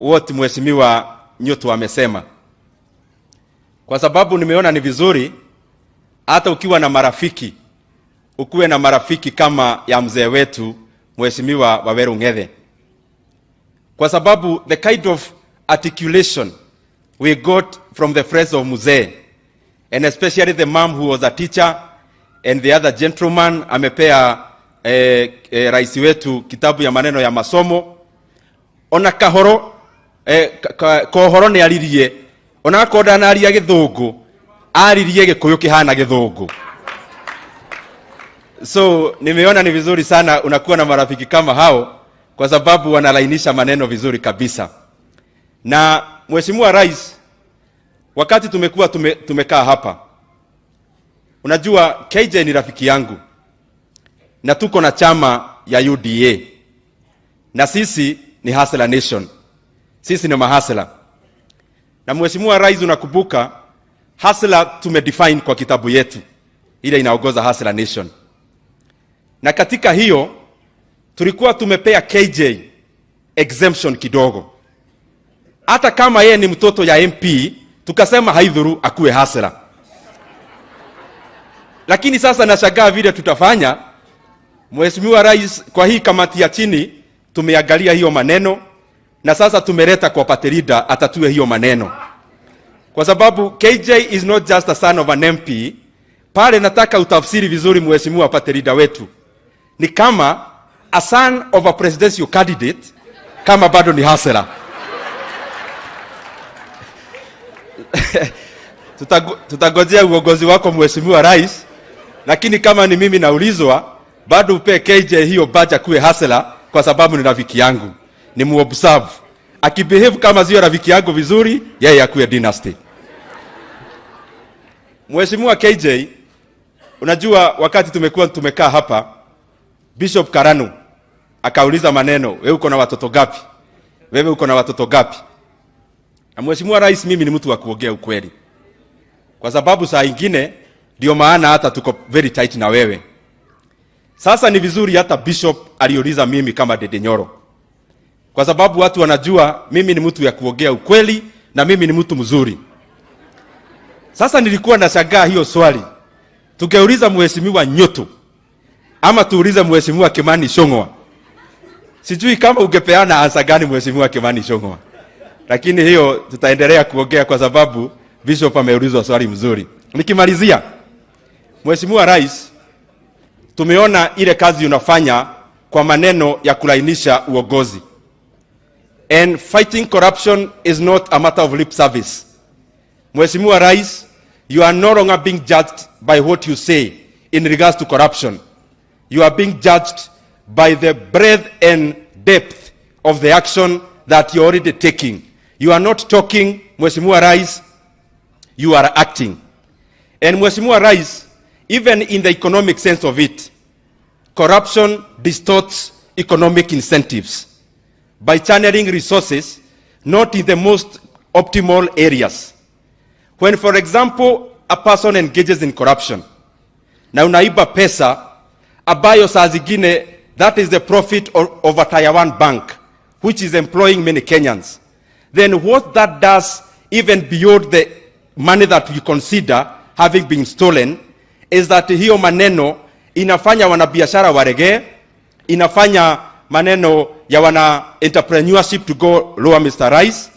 wote Mheshimiwa Nyoto amesema. Kwa sababu nimeona ni vizuri hata ukiwa na marafiki, ukuwe na marafiki kama ya mzee wetu Mheshimiwa Waweru Ng'ethe. Kwa sababu the kind of articulation we got from the friends of Mzee, and especially the mom who was a teacher and the other gentleman amepea rais wetu kitabu ya maneno ya masomo. Ona kahoro kohoro ni aririe, ona koda na aria githungu aririe gikuyu kihana githungu. So nimeona ni vizuri sana unakuwa na marafiki kama hao, kwa sababu wanalainisha maneno vizuri kabisa. Na Mheshimiwa Rais, wakati tumekaa hapa, unajua KJ ni rafiki yangu na tuko na chama ya UDA, na sisi ni Hustler Nation, sisi ni mahasela. Na Mheshimiwa Rais, unakumbuka hustler tumedefine kwa kitabu yetu ile inaongoza Hustler Nation, na katika hiyo tulikuwa tumepea KJ exemption kidogo. Hata kama yeye ni mtoto ya MP, tukasema haidhuru akuwe hustler. Lakini sasa nashangaa vile tutafanya. Mheshimiwa Rais, kwa hii kamati ya chini tumeangalia hiyo maneno, na sasa tumeleta kwa party leader atatue hiyo maneno. Kwa sababu KJ is not just a son of an MP. Pale nataka utafsiri vizuri Mheshimiwa party leader wetu, ni kama a son of a presidential candidate, kama bado ni hustler. Tutagojea uongozi wako Mheshimiwa Rais, lakini kama ni mimi naulizwa, bado upe KJ hiyo baja kuwe hustler, kwa sababu ni rafiki yangu. Ni muobserve. Akibehave kama sio rafiki yangu vizuri, yeye akuwe dynasty. Mheshimiwa KJ, unajua wakati tumekaa hapa, Bishop Karanu akauliza maneno, wewe uko na watoto gapi? Wewe uko na watoto gapi? Na Mheshimiwa Rais, mimi ni mtu wa kuongea ukweli. Kwa sababu saa ingine ndio maana hata tuko very tight na wewe. Sasa ni vizuri hata Bishop aliuliza mimi kama Dede Nyoro, kwa sababu watu wanajua mimi ni mtu ya kuongea ukweli na mimi ni mtu mzuri. Sasa nilikuwa nashangaa hiyo swali. Tungeuliza Mheshimiwa Nyoto ama tuulize Mheshimiwa Kimani Ichung'wah, sijui kama ungepeana answer gani Mheshimiwa Kimani Ichung'wah. Lakini hiyo tutaendelea kuongea kwa sababu Bishop ameulizwa swali mzuri. Nikimalizia, Mheshimiwa Rais, tumeona ile kazi unafanya kwa maneno ya kulainisha uongozi. And fighting corruption is not a matter of lip service. Mheshimiwa Rais, you are no longer being judged by what you say in regards to corruption. You are being judged by the breadth and depth of the action that you're already taking. You are not talking, Mheshimiwa Rais, you are acting. And Mheshimiwa Rais, even in the economic sense of it, corruption distorts economic incentives by channeling resources not in the most optimal areas. When, for example, a person engages in corruption, na unaiba pesa ambayo saa zingine that is the profit of a Taiwan bank which is employing many Kenyans, then what that does, even beyond the money that we consider having been stolen, is that hiyo maneno inafanya wanabiashara warege, inafanya maneno ya wana entrepreneurship to go lower, Mr. Rais.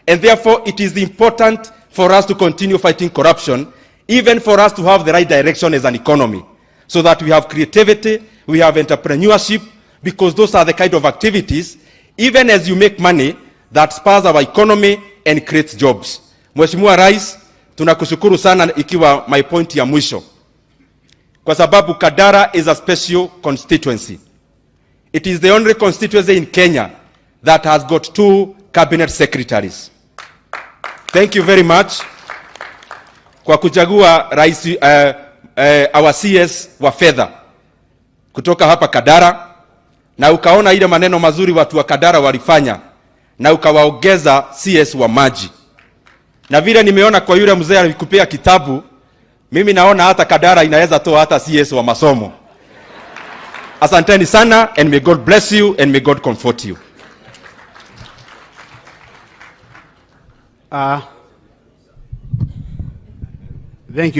And therefore it is important for us to continue fighting corruption, even for us to have the right direction as an economy, so that we have creativity, we have entrepreneurship, because those are the kind of activities, even as you make money, that spurs our economy and creates jobs. Mheshimiwa Rais, tunakushukuru sana, ikiwa my point ya mwisho, kwa sababu Kadara is a special constituency. It is the only constituency in Kenya that has got 2 cabinet secretaries. Thank you very much kwa kuchagua rais, our CS wa fedha kutoka hapa Kadara, na ukaona ile maneno mazuri watu wa Kadara walifanya, na ukawaongeza CS wa maji. Na vile nimeona kwa yule mzee alikupea kitabu, mimi naona hata Kadara inaweza toa hata CS wa masomo. Asanteni sana, and may God bless you and may God comfort you. Uh,